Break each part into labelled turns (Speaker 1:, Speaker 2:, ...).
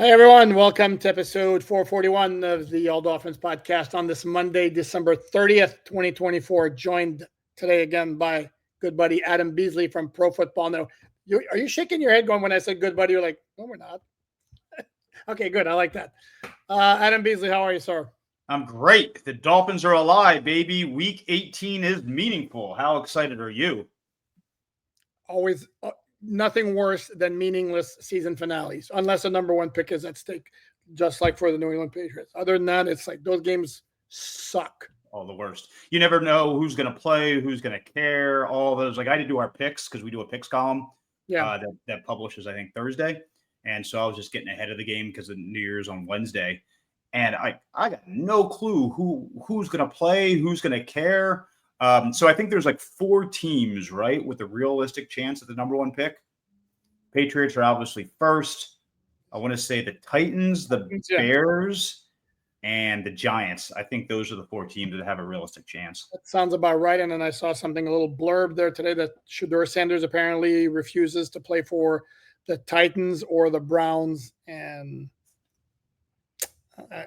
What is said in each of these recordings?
Speaker 1: Hi, everyone. Welcome to episode 441 of the All Dolphins podcast on this Monday, December 30th, 2024. Joined today again by good buddy Adam Beasley from Pro Football Now. Are you shaking your head going when I said good buddy? You're like, no, we're not. Okay, good. I like that. Adam Beasley, how are you, sir?
Speaker 2: I'm great. The Dolphins are alive, baby. Week 18 is meaningful. How excited are you?
Speaker 1: Always nothing worse than meaningless season finales, unless the number one pick is at stake, just like for the New England Patriots. Other than that, it's like those games suck.
Speaker 2: Oh, the worst. You never know who's going to play, who's going to care, all those. Like I did do our picks because we do a picks column that publishes, I think, Thursday. And so I was just getting ahead of the game because the New Year's on Wednesday. And I got no clue who's going to play, who's going to care. So I think there's like 4 teams, right, with a realistic chance at the number one pick. Patriots are obviously first. I want to say the Titans, the Bears, and the Giants. I think those are the 4 teams that have a realistic chance.
Speaker 1: That sounds about right. And then I saw something, a little blurb there today that Shedeur Sanders apparently refuses to play for the Titans or the Browns. And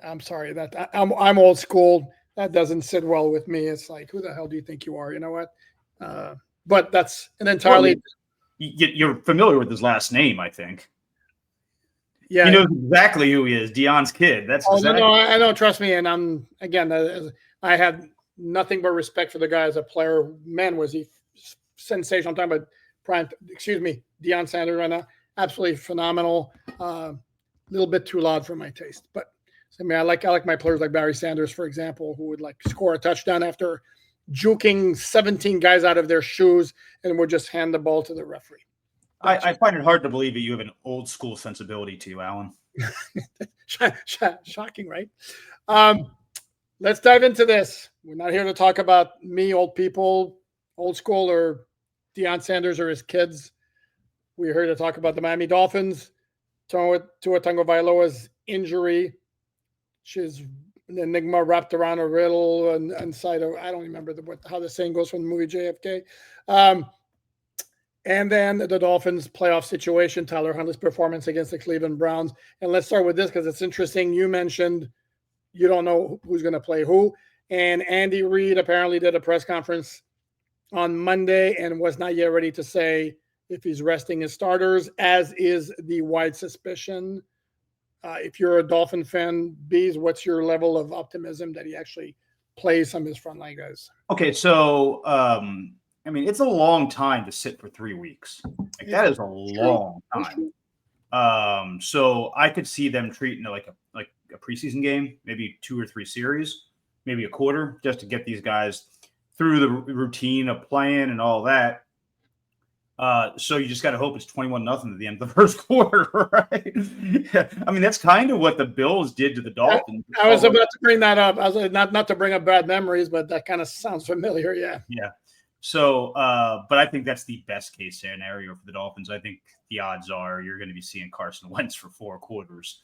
Speaker 1: I'm sorry that I'm old school. That doesn't sit well with me. It's like, who the hell do you think you are? You know what? But that's an entirely.
Speaker 2: You're familiar with his last name, I think.
Speaker 1: Yeah,
Speaker 2: he knows exactly who he is. Dion's kid. That's exactly.
Speaker 1: No, I know. Trust me. And I had nothing but respect for the guy as a player. Man, was he sensational! I'm talking about Deion Sanders right now. Absolutely phenomenal. A little bit too loud for my taste, but. I mean, I like my players like Barry Sanders, for example, who would like score a touchdown after juking 17 guys out of their shoes and would just hand the ball to the referee.
Speaker 2: I find it hard to believe that you have an old school sensibility to you, Alan.
Speaker 1: Shocking, right? Let's dive into this. We're not here to talk about me, old people, old school, or Deion Sanders or his kids. We're here to talk about the Miami Dolphins, Tua Tagovailoa's injury. She's an enigma wrapped around a riddle and inside of, I don't remember how the saying goes from the movie JFK. And then the Dolphins playoff situation, Tyler Huntley's performance against the Cleveland Browns. And let's start with this because it's interesting. You mentioned you don't know who's going to play who. And Andy Reid apparently did a press conference on Monday and was not yet ready to say if he's resting his starters, as is the wide suspicion. If you're a Dolphin fan, Bees, what's your level of optimism that he actually plays some of his frontline guys?
Speaker 2: Okay, so I mean, it's a long time to sit for 3 weeks. Like that is a long time. So I could see them treating it like a preseason game, maybe 2 or 3 series, maybe a quarter, just to get these guys through the routine of playing and all that. So you just got to hope it's 21-0 at the end of the first quarter, right? Yeah. I mean, that's kind of what the Bills did to the Dolphins.
Speaker 1: I was about to bring that up. I was not to bring up bad memories, but that kind of sounds familiar. Yeah.
Speaker 2: Yeah. So, but I think that's the best case scenario for the Dolphins. I think the odds are you're going to be seeing Carson Wentz for 4 quarters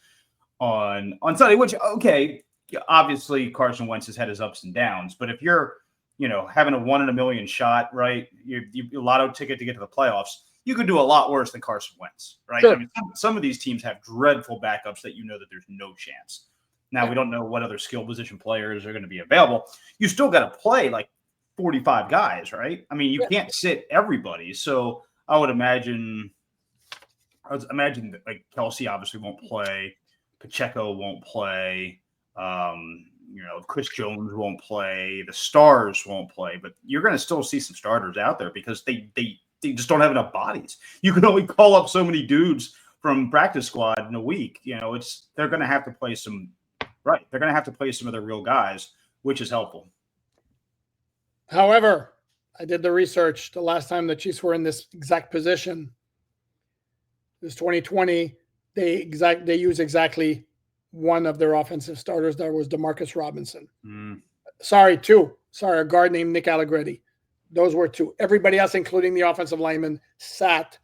Speaker 2: on Sunday, which, okay, obviously Carson Wentz has had his ups and downs, but if you're having a 1 in a million shot, right? You lotto ticket to get to the playoffs. You could do a lot worse than Carson Wentz, right?
Speaker 1: Sure.
Speaker 2: I mean, some of these teams have dreadful backups that that there's no chance. Now, we don't know what other skill position players are going to be available. You still got to play like 45 guys, right? I mean, you can't sit everybody. So I would imagine that like Kelsey obviously won't play. Pacheco won't play. Chris Jones won't play, the stars won't play, but you're going to still see some starters out there because they just don't have enough bodies. You can only call up so many dudes from practice squad in a week. They're going to have to play some, right? They're going to have to play some of their real guys, which is helpful.
Speaker 1: However, I did the research. The last time the Chiefs were in this exact position, this 2020, they use exactly one of their offensive starters. That was DeMarcus Robinson. Sorry, 2. Sorry, a guard named Nick Allegretti. Those were 2. Everybody else, including the offensive lineman, sat.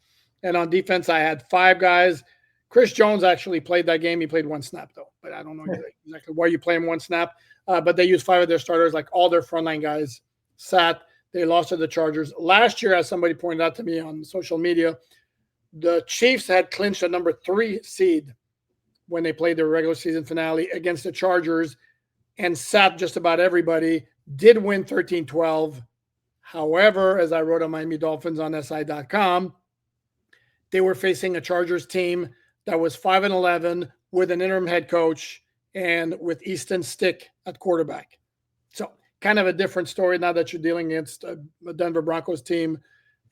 Speaker 1: And on defense, I had 5 guys. Chris Jones actually played that game. He played 1 snap, though. But I don't know exactly why you play him 1 snap. But they used 5 of their starters. Like all their frontline guys sat. They lost to the Chargers. Last year, as somebody pointed out to me on social media, the Chiefs had clinched a number 3 seed when they played their regular season finale against the Chargers and sat just about everybody, did win 13-12. However, as I wrote on Miami Dolphins on SI.com, they were facing a Chargers team that was 5-11 with an interim head coach and with Easton Stick at quarterback. So kind of a different story now that you're dealing against a Denver Broncos team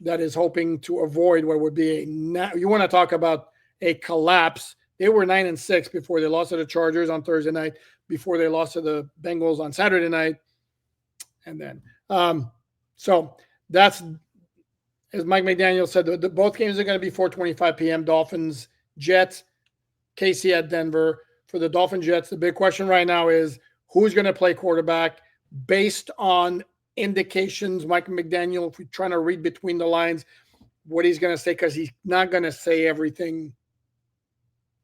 Speaker 1: that is hoping to avoid what would be you want to talk about a collapse. They were 9-6 before they lost to the Chargers on Thursday night, before they lost to the Bengals on Saturday night. And then, so that's, as Mike McDaniel said, both games are going to be 4:25 p.m. Dolphins, Jets, KC at Denver. For the Dolphins, Jets, the big question right now is who's going to play quarterback based on indications. Mike McDaniel, if we're trying to read between the lines, what he's going to say, because he's not going to say everything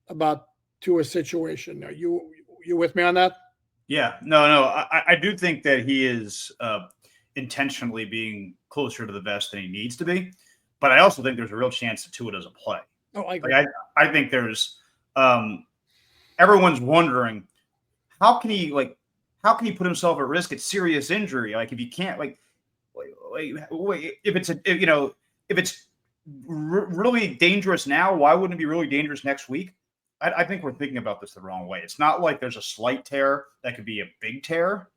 Speaker 1: about Tua's situation. Are you with me on that?
Speaker 2: Yeah, no. I do think that he is intentionally being closer to the vest than he needs to be, but I also think there's a real chance that Tua doesn't play.
Speaker 1: Oh, I agree.
Speaker 2: Like, I think there's everyone's wondering how can he put himself at risk at serious injury? Like if you can't if it's really dangerous now, why wouldn't it be really dangerous next week? I think we're thinking about this the wrong way. It's not like there's a slight tear that could be a big tear.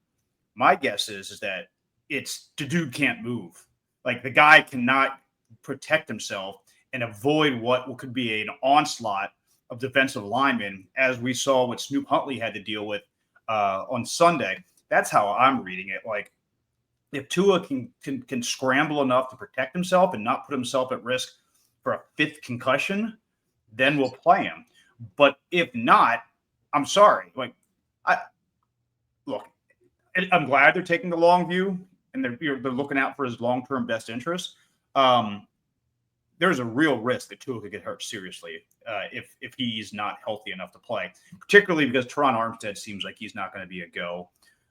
Speaker 2: My guess is that it's the dude can't move. Like the guy cannot protect himself and avoid what could be an onslaught of defensive linemen, as we saw what Snoop Huntley had to deal with on Sunday. That's how I'm reading it. Like if Tua can scramble enough to protect himself and not put himself at risk for a fifth concussion, then we'll play him. But if not, I'm sorry. I'm glad they're taking the long view and they're looking out for his long-term best interest. There's a real risk that Tua could get hurt seriously if he's not healthy enough to play, particularly because Teron Armstead seems like he's not going to be a go.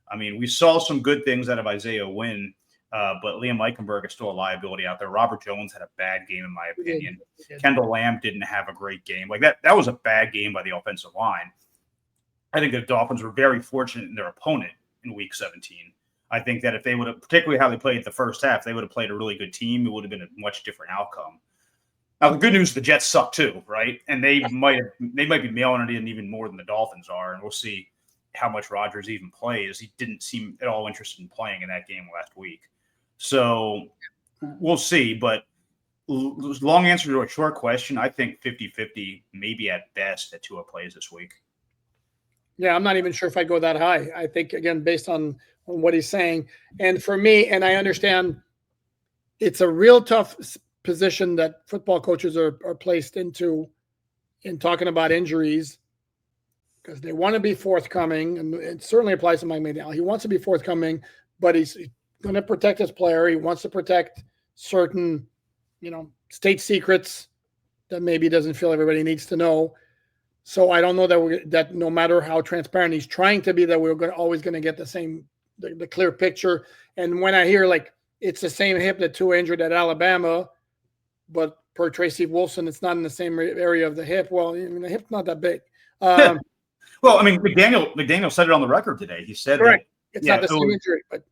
Speaker 2: I mean, we saw some good things out of Isaiah Wynn, but Liam Eichenberg is still a liability out there. Robert Jones had a bad game, in my opinion. Kendall Lamb didn't have a great game. Like that was a bad game by the offensive line. I think the Dolphins were very fortunate in their opponent in Week 17. I think that if they would have, particularly how they played the first half, they would have played a really good team. It would have been a much different outcome. Now, the good news is the Jets suck too, right? And they might be mailing it in even more than the Dolphins are, and we'll see how much Rodgers even plays. He didn't seem at all interested in playing in that game last week. So we'll see. But long answer to a short question, I think 50-50, maybe at best, that Tua plays this week.
Speaker 1: Yeah, I'm not even sure if I go that high. I think, again, based on what he's saying. And for me, and I understand it's a real tough position that football coaches are placed into in talking about injuries, because they want to be forthcoming, and it certainly applies to Mike McDaniel. He wants to be forthcoming, but he's going to protect his player. He wants to protect certain, state secrets that maybe doesn't feel everybody needs to know. So I don't know that no matter how transparent he's trying to be, that we're always going to get the clear picture. And when I hear it's the same hip that Tua injured at Alabama, but per Tracy Wolfson, it's not in the same area of the hip. Well, the hip's not that big.
Speaker 2: Well, I mean, McDaniel said it on the record today. He said
Speaker 1: correct. It's not the same injury, but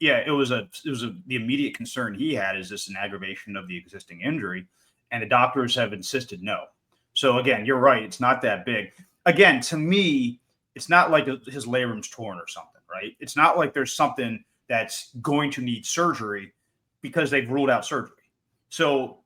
Speaker 2: it was the immediate concern he had is this an aggravation of the existing injury, and the doctors have insisted no. So again, you're right. It's not that big. Again, to me, it's not like his labrum's torn or something, right? It's not like there's something that's going to need surgery because they've ruled out surgery. So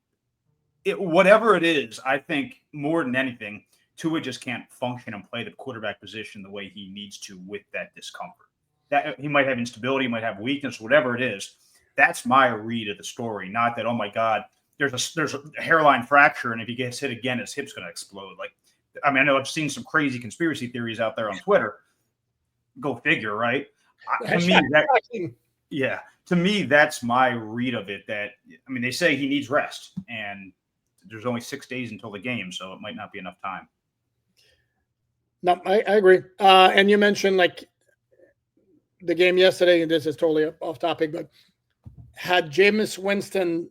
Speaker 2: whatever it is, I think more than anything, Tua just can't function and play the quarterback position the way he needs to with that discomfort. That he might have instability, might have weakness, whatever it is. That's my read of the story. Not that, oh my God, there's a hairline fracture, and if he gets hit again, his hip's going to explode. I know I've seen some crazy conspiracy theories out there on Twitter. Go figure, right? To me, that's my read of it. They say he needs rest, and there's only 6 days until the game, so it might not be enough time.
Speaker 1: No, I agree. And you mentioned the game yesterday, and this is totally off topic, but had Jameis Winston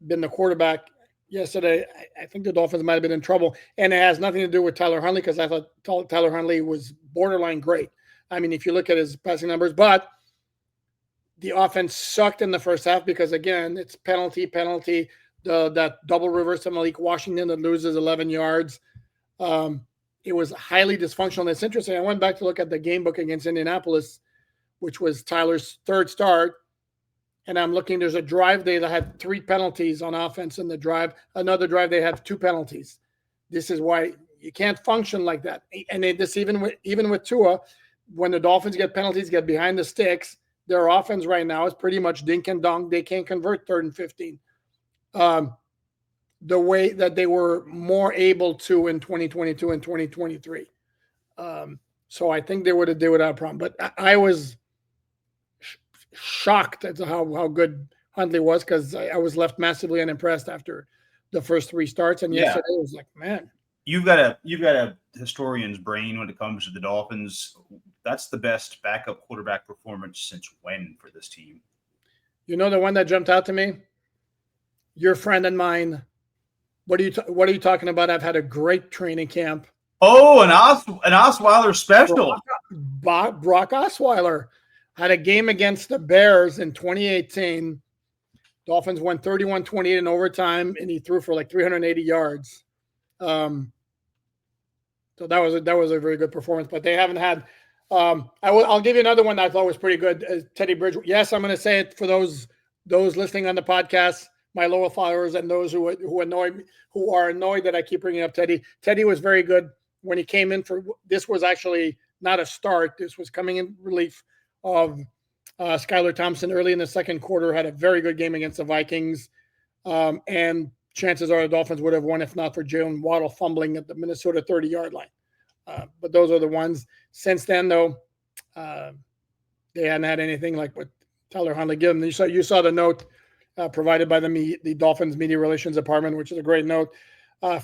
Speaker 1: been the quarterback yesterday, I think the Dolphins might have been in trouble, and it has nothing to do with Tyler Huntley because I thought Tyler Huntley was borderline great. I mean, if you look at his passing numbers, but the offense sucked in the first half because, again, it's penalty. That double reverse to Malik Washington that loses 11 yards. It was highly dysfunctional. And it's interesting. I went back to look at the game book against Indianapolis, which was Tyler's third start. And I'm looking, there's a drive they had 3 penalties on offense in the drive. Another drive, they had 2 penalties. This is why you can't function like that. And this even with Tua, when the Dolphins get penalties, get behind the sticks, their offense right now is pretty much dink and dunk. They can't convert 3rd and 15. The way that they were more able to in 2022 and 2023. So I think they would have have a problem. But I was shocked at how good Huntley was because I was left massively unimpressed after the first 3 starts. And yesterday it was like, man.
Speaker 2: You've got a historian's brain when it comes to the Dolphins. That's the best backup quarterback performance since when for this team?
Speaker 1: You know the one that jumped out to me? Your friend and mine. What are you talking about? I've had a great training camp.
Speaker 2: Oh, an Osweiler special.
Speaker 1: Brock Osweiler had a game against the Bears in 2018. Dolphins won 31-28 in overtime, and he threw for like 380 yards. So that was a very good performance. But they haven't had. I'll give you another one that I thought was pretty good. Teddy Bridgewater. Yes, I'm going to say it for those listening on the podcast, my loyal followers, and those who are annoyed that I keep bringing up Teddy. Teddy was very good when he came in for. This was actually not a start. This was coming in relief of Skylar Thompson early in the second quarter. Had a very good game against the Vikings, and chances are the Dolphins would have won if not for Jalen Waddle fumbling at the Minnesota 30-yard line. But those are the ones. Since then, though, they hadn't had anything like what Tyler Huntley gave them. You saw the note provided by the Dolphins Media Relations Department, which is a great note.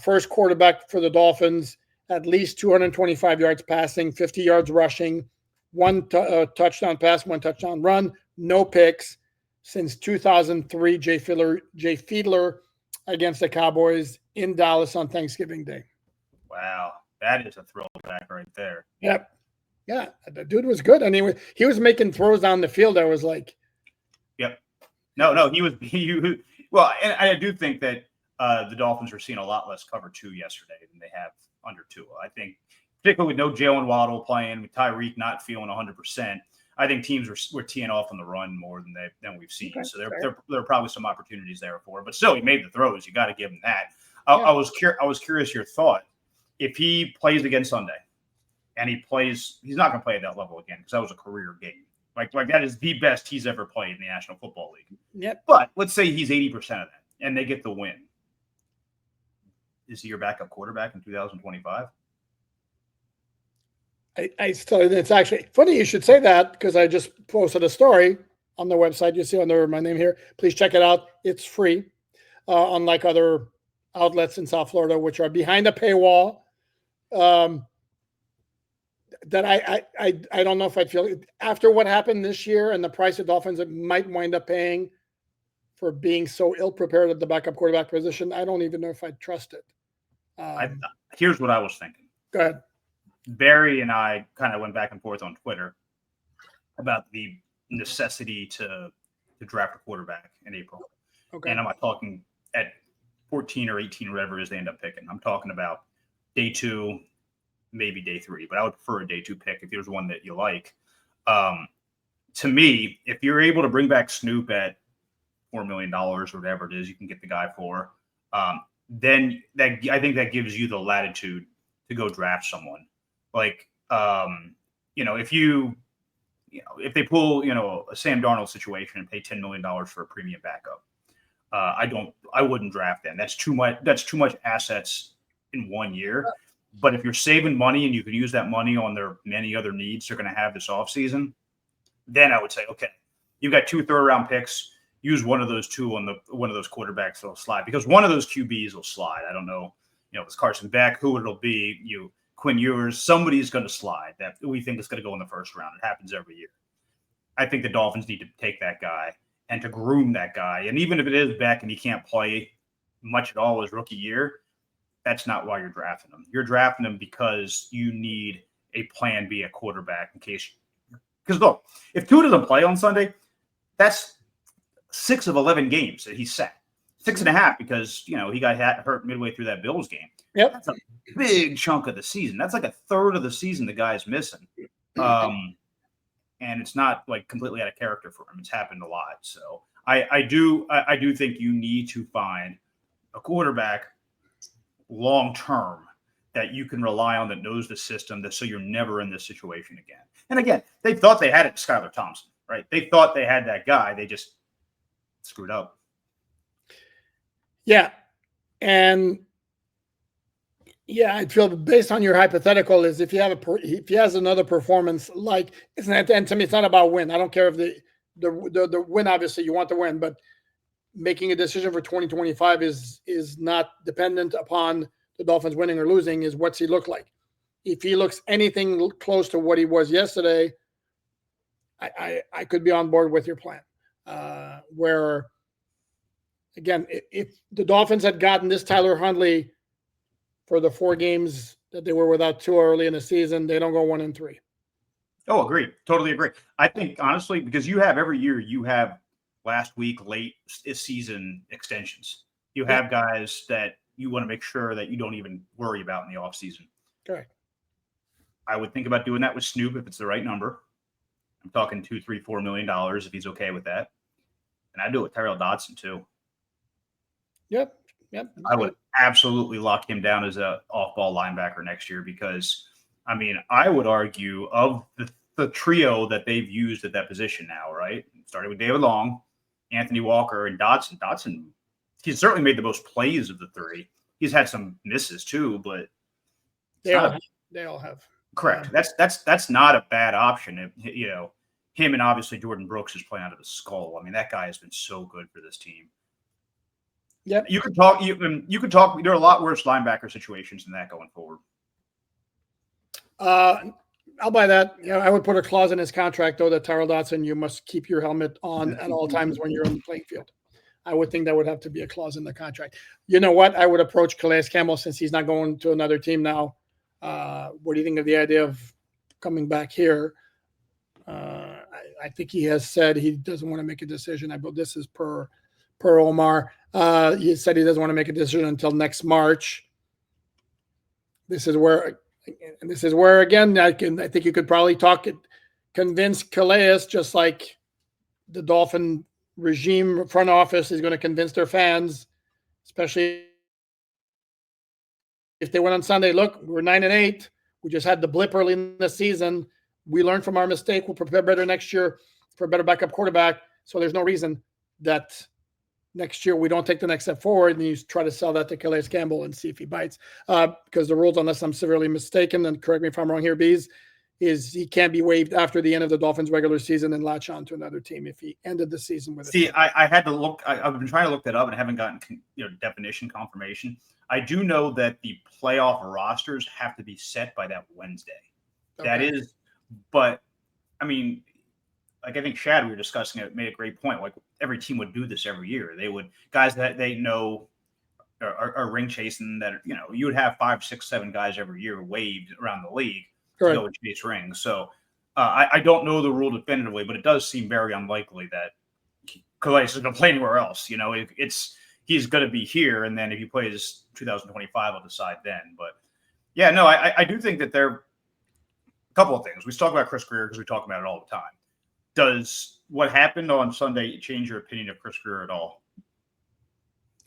Speaker 1: First quarterback for the Dolphins, at least 225 yards passing, 50 yards rushing, 1 touchdown pass, 1 touchdown run, no picks since 2003. Jay Fiedler against the Cowboys in Dallas on Thanksgiving Day.
Speaker 2: Wow, that is a throwback right there.
Speaker 1: Yep. Yeah, the dude was good. I mean, he was making throws down the field. I was like,
Speaker 2: yep. No, he was. Well, and I do think that the Dolphins are seeing a lot less cover 2 yesterday than they have under Tua. I think, particularly with no Jalen Waddle playing, with Tyreek not feeling 100%, I think teams were teeing off on the run more than we've seen. Okay, so there are probably some opportunities there for it. But still, he made the throws. You got to give him that. I was curious your thought. If he plays again Sunday, and he's not going to play at that level again because that was a career game. Like that is the best he's ever played in the National Football League.
Speaker 1: Yep.
Speaker 2: But let's say he's 80% of that, and they get the win. Is he your backup quarterback in 2025?
Speaker 1: It's actually funny you should say that because I just posted a story on the website. You see under my name here. Please check it out. It's free, unlike other outlets in South Florida, which are behind a paywall. That I don't know if I'd feel after what happened this year and the price of Dolphins it might wind up paying for being so ill prepared at the backup quarterback position. I don't even know if I'd trust it.
Speaker 2: Here's what I was thinking.
Speaker 1: Go ahead.
Speaker 2: Barry and I kind of went back and forth on Twitter about the necessity to draft a quarterback in April. Okay. And I'm not talking at 14 or 18, whatever it is they end up picking. I'm talking about day 2, maybe day 3, but I would prefer a day 2 pick if there's one that you like. To me, if you're able to bring back Snoop at $4 million or whatever it is you can get the guy for, then I think that gives you the latitude to go draft someone. Like, if they pull, a Sam Darnold situation and pay $10 million for a premium backup, I wouldn't draft them. That's too much assets in 1 year. But if you're saving money and you can use that money on their many other needs they're going to have this offseason, then I would say, okay, you've got 2 third-round picks. Use one of those 2 on one of those quarterbacks that'll slide because one of those QBs will slide. I don't know, if it's Carson Beck, who it'll be, Quinn Ewers, somebody's going to slide that we think is going to go in the first round. It happens every year. I think the Dolphins need to take that guy and to groom that guy. And even if it is Beck and he can't play much at all his rookie year, that's not why you're drafting him. You're drafting him because you need a plan B at quarterback in case. Because look, if Tua doesn't play on Sunday, that's 6 of 11 games that he's sat. 6.5 because he got hurt midway through that Bills game.
Speaker 1: Yep,
Speaker 2: that's a big chunk of the season. That's like a third of the season the guy's missing. And it's not like completely out of character for him. It's happened a lot. So I do think you need to find a quarterback long term that you can rely on, that knows the system, so you're never in this situation again. And again, they thought they had it, Skylar Thompson, right? They thought they had that guy. They just screwed up.
Speaker 1: Yeah. And yeah, I feel based on your hypothetical is if he has another performance like and to me it's not about win. I don't care if the win, obviously you want to win, but making a decision for 2025 is not dependent upon the Dolphins winning or losing. Is what's he look like? If he looks anything close to what he was yesterday, I could be on board with your plan. Where again, if the Dolphins had gotten this Tyler Huntley for the 4 games that they were without Tua early in the season, they don't go 1-3.
Speaker 2: Oh, agree. Totally agree. I think honestly, because you have every year, you have last week, late season extensions. You have guys that you want to make sure that you don't even worry about in the offseason.
Speaker 1: Correct.
Speaker 2: I would think about doing that with Snoop if it's the right number. I'm talking $2, $3, $4 million if he's okay with that. And I'd do it with Tyrell Dodson too.
Speaker 1: Yep.
Speaker 2: I would absolutely lock him down as a off-ball linebacker next year because, I mean, I would argue of the trio that they've used at that position now, right? Starting with David Long, Anthony Walker, and Dodson. Dodson, he's certainly made the most plays of the 3. He's had some misses too, but
Speaker 1: they all have.
Speaker 2: Correct. That's not a bad option. Him and obviously Jordan Brooks is playing out of his skull. I mean, that guy has been so good for this team.
Speaker 1: Yeah,
Speaker 2: you could talk. You could talk. There are a lot worse linebacker situations than that going forward.
Speaker 1: I'll buy that. Yeah, I would put a clause in his contract though that Tyrell Dodson, you must keep your helmet on at all times when you're on the playing field. I would think that would have to be a clause in the contract. You know what? I would approach Calais Campbell since he's not going to another team now. What do you think of the idea of coming back here? I think he has said he doesn't want to make a decision. This is per Omar. He said he doesn't want to make a decision until next March. This is where again, I think you could probably convince Calais, just like the Dolphin regime front office is going to convince their fans, especially if they went on Sunday. Look, we're 9-8. We just had the blip early in the season. We learned from our mistake. We'll prepare better next year for a better backup quarterback. So there's no reason that next year we don't take the next step forward, and you try to sell that to Calais Campbell and see if he bites. Because the rules, unless I'm severely mistaken, and correct me if I'm wrong here, Bees, is he can't be waived after the end of the Dolphins regular season and latch on to another team if he ended the season with it.
Speaker 2: See, I had to look. I've been trying to look that up and haven't gotten definition confirmation. I do know that the playoff rosters have to be set by that Wednesday. Okay. That is, but I mean, like I think Shad, we were discussing it, made a great point. Like every team would do this every year. They would, guys that they know are ring chasing, that you would have 5, 6, 7 guys every year waived around the league to go and chase rings. So I don't know the rule definitively, but it does seem very unlikely that Calais is going to play anywhere else. He's going to be here, and then if he plays 2025, I'll decide then. But yeah, no, I do think that there are a couple of things. We talk about Chris Grier because we talk about it all the time. Does what happened on Sunday change your opinion of Chris Grier at all?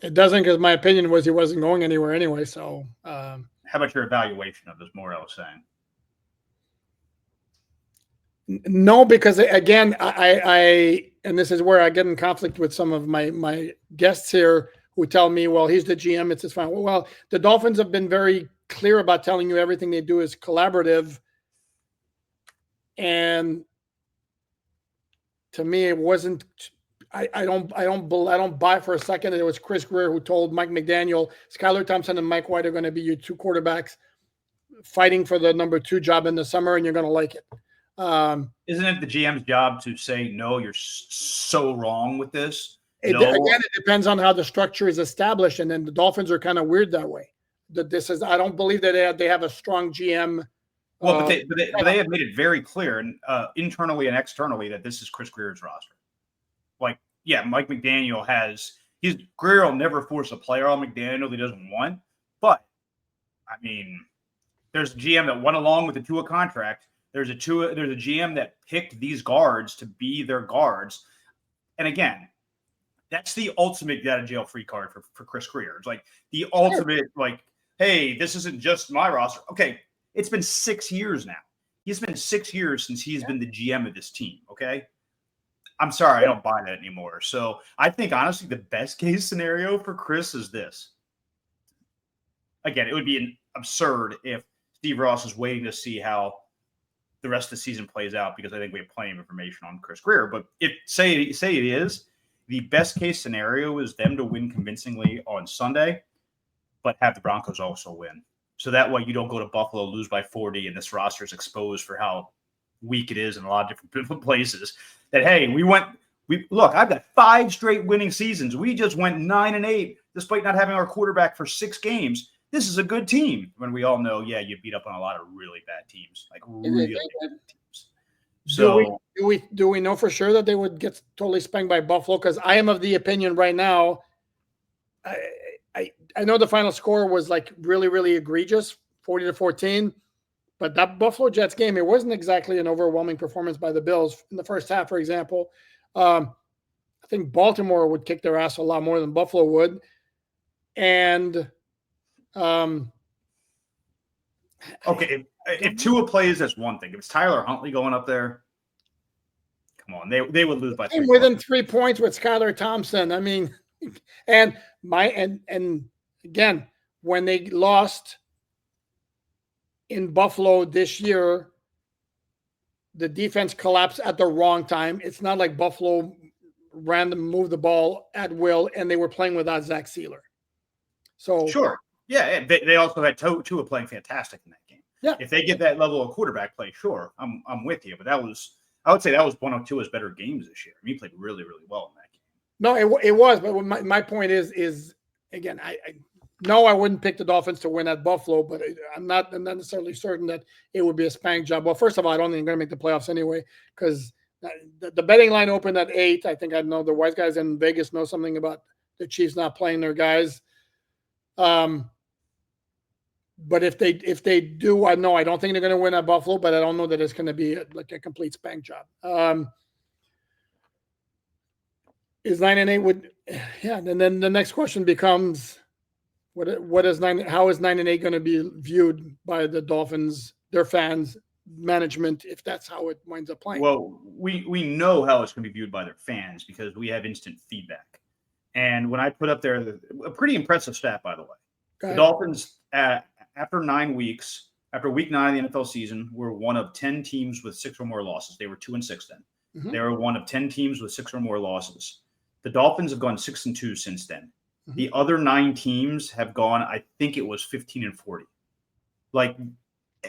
Speaker 1: It doesn't, because my opinion was he wasn't going anywhere anyway. So,
Speaker 2: how about your evaluation of this? More, I was saying.
Speaker 1: No, because again, I and this is where I get in conflict with some of my guests here who tell me, well, he's the GM, it's fine. Well, the Dolphins have been very clear about telling you everything they do is collaborative. And to me, it wasn't. I don't buy for a second that it was Chris Grier who told Mike McDaniel, Skylar Thompson and Mike White are going to be your 2 quarterbacks fighting for the number 2 job in the summer, and you're going to like it.
Speaker 2: Isn't it the GM's job to say, no, you're so wrong with this,
Speaker 1: Again, it depends on how the structure is established, and then the Dolphins are kind of weird that way. I don't believe that they have a strong GM.
Speaker 2: Well, but they have made it very clear, and internally and externally, that this is Chris Grier's roster. Like, yeah, Mike McDaniel Grier will never force a player on McDaniel that he doesn't want. But I mean, there's a GM that went along with the Tua contract. There's a GM that picked these guards to be their guards, and again, that's the ultimate get out of jail free card for Chris Grier. It's like the ultimate, like, hey, this isn't just my roster. Okay, it's been 6 years now. It's been 6 years since he's been the GM of this team, okay? I'm sorry, I don't buy that anymore. So I think, honestly, the best case scenario for Chris is this. Again, it would be absurd if Steve Ross is waiting to see how the rest of the season plays out, because I think we have plenty of information on Chris Grier. But say it is, the best case scenario is them to win convincingly on Sunday, but have the Broncos also win. So that way you don't go to Buffalo, lose by 40, and this roster is exposed for how weak it is in a lot of different places. That, hey, look, I've got 5 straight winning seasons. We just went 9-8, despite not having our quarterback for 6 games. This is a good team. When we all know, yeah, you beat up on a lot of really bad teams, like really bad teams. So
Speaker 1: do we know for sure that they would get totally spanked by Buffalo? Because I am of the opinion right now. I know the final score was like really, really egregious, 40-14, but that Buffalo Jets game, it wasn't exactly an overwhelming performance by the Bills in the first half, for example. I think Baltimore would kick their ass a lot more than Buffalo would. And
Speaker 2: okay, if Tua plays, that's one thing. If it's Tyler Huntley going up there, come on, they would lose by 3
Speaker 1: within 3 points with Skylar Thompson. I mean, and again, when they lost in Buffalo this year, the defense collapsed at the wrong time. It's not like Buffalo moved the ball at will, and they were playing without Zach Sealer. So
Speaker 2: sure. Yeah, they also had Tua playing fantastic in that game.
Speaker 1: Yeah,
Speaker 2: if they get that level of quarterback play, sure, I'm with you. But I would say that was one of Tua's better games this year. I mean, he played really, really well in that game.
Speaker 1: No, it was. But my point is again, I wouldn't pick the Dolphins to win at Buffalo, but I'm not necessarily certain that it would be a spank job. Well, first of all, I don't think they're going to make the playoffs anyway, because the betting line opened at 8. I think I know the wise guys in Vegas know something about the Chiefs not playing their guys. But if they do, I don't think they're going to win at Buffalo, but I don't know that it's going to be like a complete spank job. Is 9-8 and then the next question becomes, how is 9-8 going to be viewed by the Dolphins, their fans, management, if that's how it winds up playing?
Speaker 2: Well, we know how it's going to be viewed by their fans because we have instant feedback. And when I put up there a pretty impressive stat, by the way, the Dolphins after 9 weeks, after week 9 of the NFL season, were one of 10 teams with 6 or more losses. They were 2-6 then. Mm-hmm. They were one of 10 teams with 6 or more losses. The Dolphins have gone 6-2 since then. Mm-hmm. The other 9 teams have gone, I think it was 15-40. Like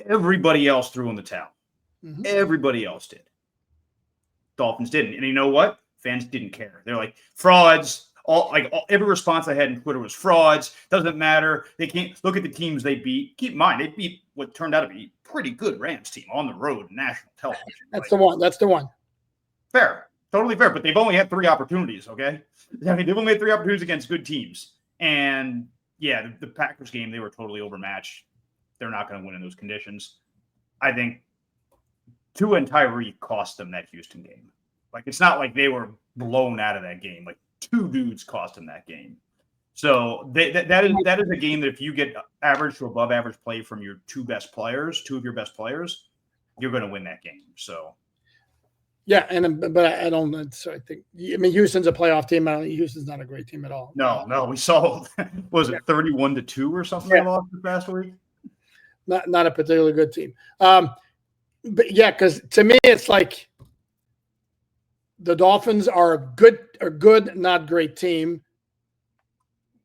Speaker 2: everybody else threw in the towel. Mm-hmm. Everybody else did. Dolphins didn't. And you know what? Fans didn't care. They're like, frauds. Every response I had in Twitter was frauds. Doesn't matter. They can't look at the teams they beat. Keep in mind, they beat what turned out to be a pretty good Rams team on the road, national television.
Speaker 1: That's the one.
Speaker 2: Fair. Totally fair. But they've only had 3 opportunities, okay? I mean, they've only had 3 opportunities against good teams. And, yeah, the Packers game, they were totally overmatched. They're not going to win in those conditions. I think Tua and Tyree cost them that Houston game. Like, it's not like they were blown out of that game. Like, 2 dudes cost them that game. So that is a game that if you get average to above average play from your 2 of your best players, you're going to win that game. So,
Speaker 1: yeah, but I don't. So I think Houston's a playoff team. Houston's not a great team at all.
Speaker 2: No, we saw was it 31-2 or something? They lost this past week.
Speaker 1: Not a particularly good team. But yeah, because to me it's like the Dolphins are a good, not great team.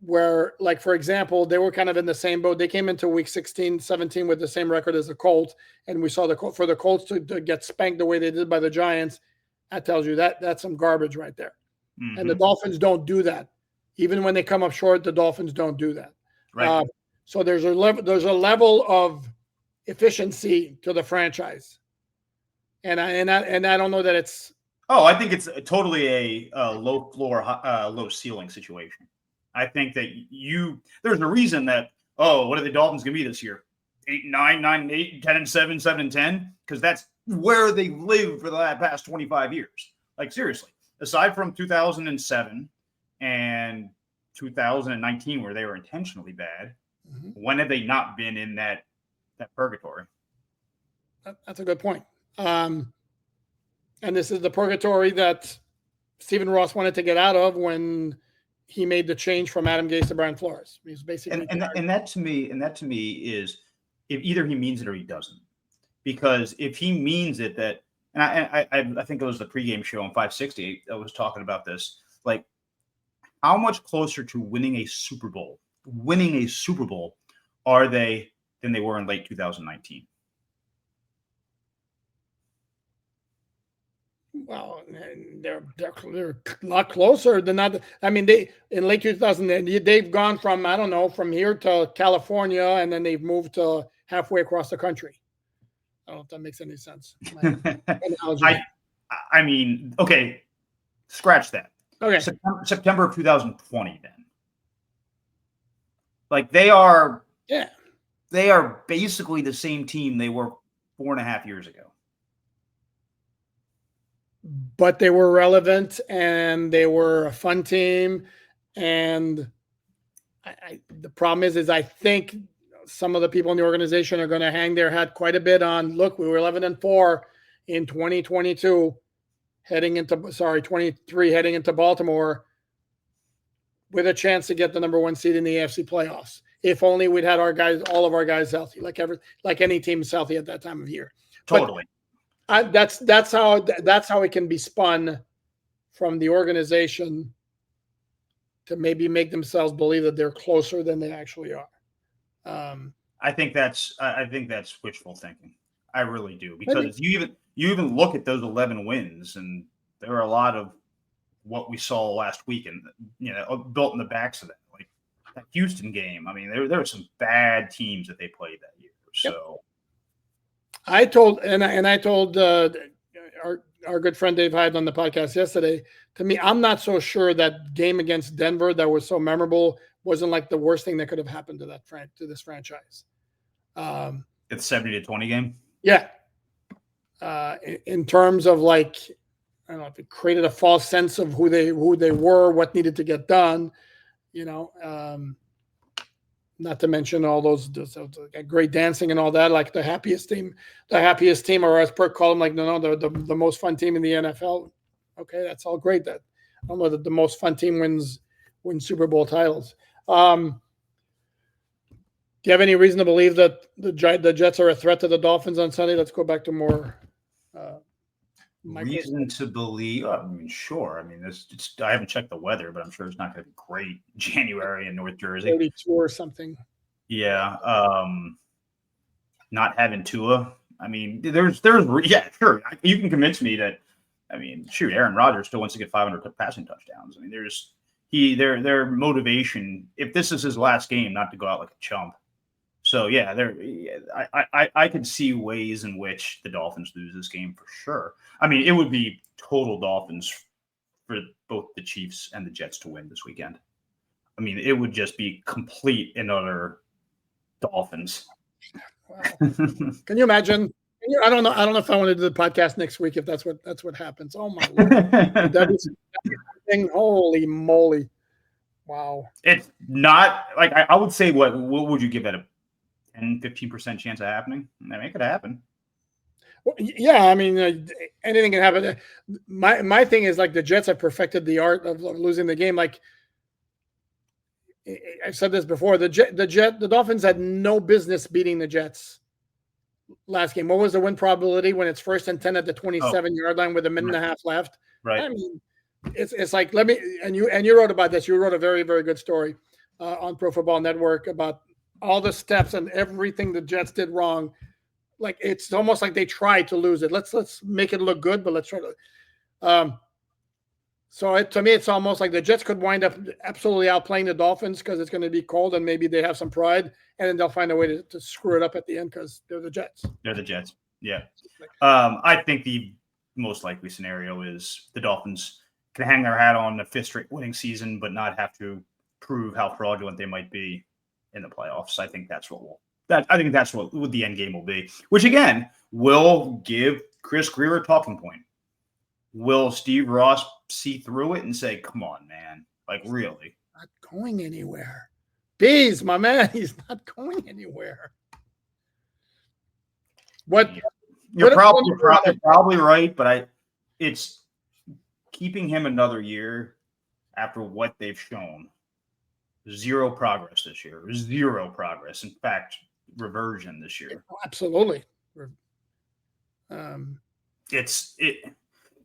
Speaker 1: Where, like, for example, they were kind of in the same boat. They came into week 16, 17 with the same record as the Colts, and we saw for the Colts to get spanked the way they did by the Giants. That tells you that's some garbage right there. And the Dolphins don't do that. Even when they come up short, the Dolphins don't do that.
Speaker 2: Right.
Speaker 1: So there's a level of efficiency to the franchise, and I don't know that it's.
Speaker 2: Oh, I think it's totally a low floor, low ceiling situation. I think that there's a reason that, what are the Dolphins going to be this year? 8-9, 9-8, 10-7, 7-10, because that's where they lived for the past 25 years. Like, seriously, aside from 2007 and 2019, where they were intentionally bad, when have they not been in that purgatory?
Speaker 1: That's a good point. And this is the purgatory that Stephen Ross wanted to get out of when he made the change from Adam Gase to Brian Flores. He's basically
Speaker 2: and that to me is, if either he means it or he doesn't. Because if he means it, that, and I think it was the pregame show on 560 that was talking about this, like, how much closer to winning a Super Bowl are they than they were in late 2019?
Speaker 1: Well, they're a lot closer than that. I mean, they in late 2000, they've gone from, I don't know, from here to California, and then they've moved to halfway across the country. I don't know if that makes any sense.
Speaker 2: I mean, okay, scratch that.
Speaker 1: Okay,
Speaker 2: September of 2020. Then, like, they are basically the same team they were 4.5 years ago.
Speaker 1: But they were relevant, and they were a fun team. And the problem is I think some of the people in the organization are going to hang their hat quite a bit on, look, we were 11-4 in 2022, heading into 23, heading into Baltimore with a chance to get the number 1 seed in the AFC playoffs. If only we'd had all of our guys healthy, like any team is healthy at that time of year.
Speaker 2: Totally.
Speaker 1: But that's how it can be spun from the organization to maybe make themselves believe that they're closer than they actually are.
Speaker 2: I think that's wishful thinking. I really do, because you even look at those 11 wins, and there are a lot of what we saw last week, and built in the backs of that, like that Houston game. I mean, there were some bad teams that they played that year. So
Speaker 1: I told our good friend Dave Hyde on the podcast yesterday, to me, I'm not so sure that game against Denver that was so memorable wasn't like the worst thing that could have happened to this franchise.
Speaker 2: It's 70-20 game.
Speaker 1: Yeah. In terms of, like, I don't know, if it created a false sense of who they were, what needed to get done, not to mention all those great dancing and all that, like the happiest team, or as Perk called them, like, no, the most fun team in the NFL. Okay, that's all great. That I don't know that the most fun team wins Super Bowl titles. Do you have any reason to believe that the Jets are a threat to the Dolphins on Sunday? Let's go back to more.
Speaker 2: Reason to believe? I mean, sure. I mean, I haven't checked the weather, but I'm sure it's not going to be great January in North Jersey.
Speaker 1: 32 or something.
Speaker 2: Yeah. Not having Tua. I mean, there's yeah, sure. You can convince me that. I mean, shoot, Aaron Rodgers still wants to get 500 passing touchdowns. I mean, their motivation, if this is his last game, not to go out like a chump. So yeah, I could see ways in which the Dolphins lose this game for sure. I mean, it would be total Dolphins for both the Chiefs and the Jets to win this weekend. I mean, it would just be complete and utter Dolphins.
Speaker 1: Wow. Can you imagine? I don't know if I want to do the podcast next week if that's what happens. Oh my Lord. Holy moly. Wow. It's
Speaker 2: not like I would say what would you give that, a 10-15% chance of happening? I mean, it could happen.
Speaker 1: Well, yeah, I mean, anything can happen. My thing is, like, the Jets have perfected the art of losing the game. Like, I've said this before, the Dolphins had no business beating the Jets last game. What was the win probability when it's 1st and 10 at the 27-yard line with a minute and a half left?
Speaker 2: Right.
Speaker 1: I mean, it's like, you wrote about this. You wrote a very, very good story on Pro Football Network about all the steps and everything the Jets did wrong. Like, it's almost like they tried to lose it. Let's make it look good, but let's try to. So to me, it's almost like the Jets could wind up absolutely outplaying the Dolphins because it's going to be cold and maybe they have some pride, and then they'll find a way to screw it up at the end because they're the Jets.
Speaker 2: They're the Jets. Yeah. I think the most likely scenario is the Dolphins can hang their hat on a fifth straight winning season, but not have to prove how fraudulent they might be in the playoffs. I think that's what the end game will be, which again will give Chris Grier a talking point. Will Steve Ross see through it and say, come on, man, like really?
Speaker 1: Not going anywhere. Bees, my man, he's not going anywhere. What
Speaker 2: you're probably right, but it's keeping him another year after what they've shown. Zero progress this year. Zero progress. In fact, reversion this year.
Speaker 1: Absolutely.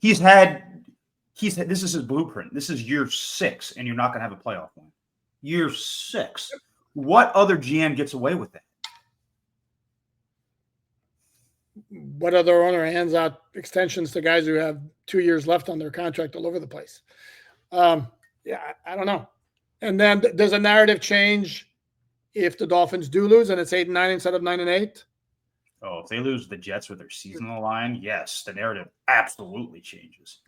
Speaker 2: He's had this is his blueprint. This is year 6, and you're not going to have a playoff win. Year 6. What other GM gets away with that?
Speaker 1: What other owner hands out extensions to guys who have 2 years left on their contract all over the place? I don't know. And then does a narrative change if the Dolphins do lose and it's 8-9 instead of 9-8?
Speaker 2: Oh, if they lose the Jets with their season on the line, yes, the narrative absolutely changes.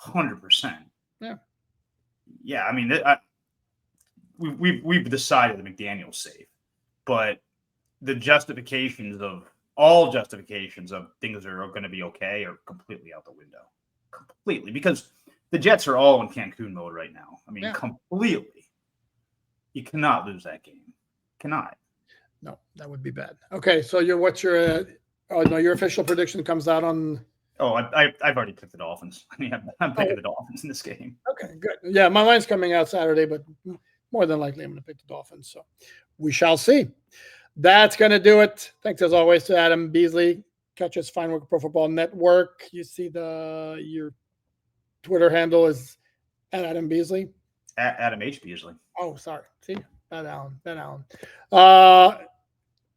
Speaker 2: 100%.
Speaker 1: Yeah.
Speaker 2: Yeah, I mean, we've decided that McDaniel's safe, but the justifications of things that are going to be okay are completely out the window. Completely. Because the Jets are all in Cancun mode right now. I mean, completely. You cannot lose that game. Cannot.
Speaker 1: No, that would be bad. Okay, so your official prediction comes out on.
Speaker 2: Oh, I've already picked the Dolphins. I mean, I'm picking the Dolphins in this game.
Speaker 1: Okay, good. Yeah, my line's coming out Saturday, but more than likely I'm going to pick the Dolphins. So we shall see. That's going to do it. Thanks as always to Adam Beasley. Catch us Fine Work Pro Football Network. You see your Twitter handle is at Adam Beasley.
Speaker 2: At Adam H. Beasley.
Speaker 1: Oh, sorry. See, Ben Allen.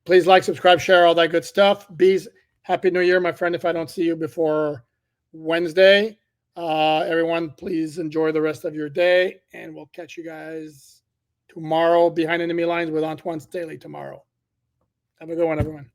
Speaker 1: Please like, subscribe, share, all that good stuff. Bees, Happy New Year, my friend, if I don't see you before Wednesday. Everyone, please enjoy the rest of your day, and we'll catch you guys tomorrow behind enemy lines with Antoine Staley tomorrow. Have a good one, everyone.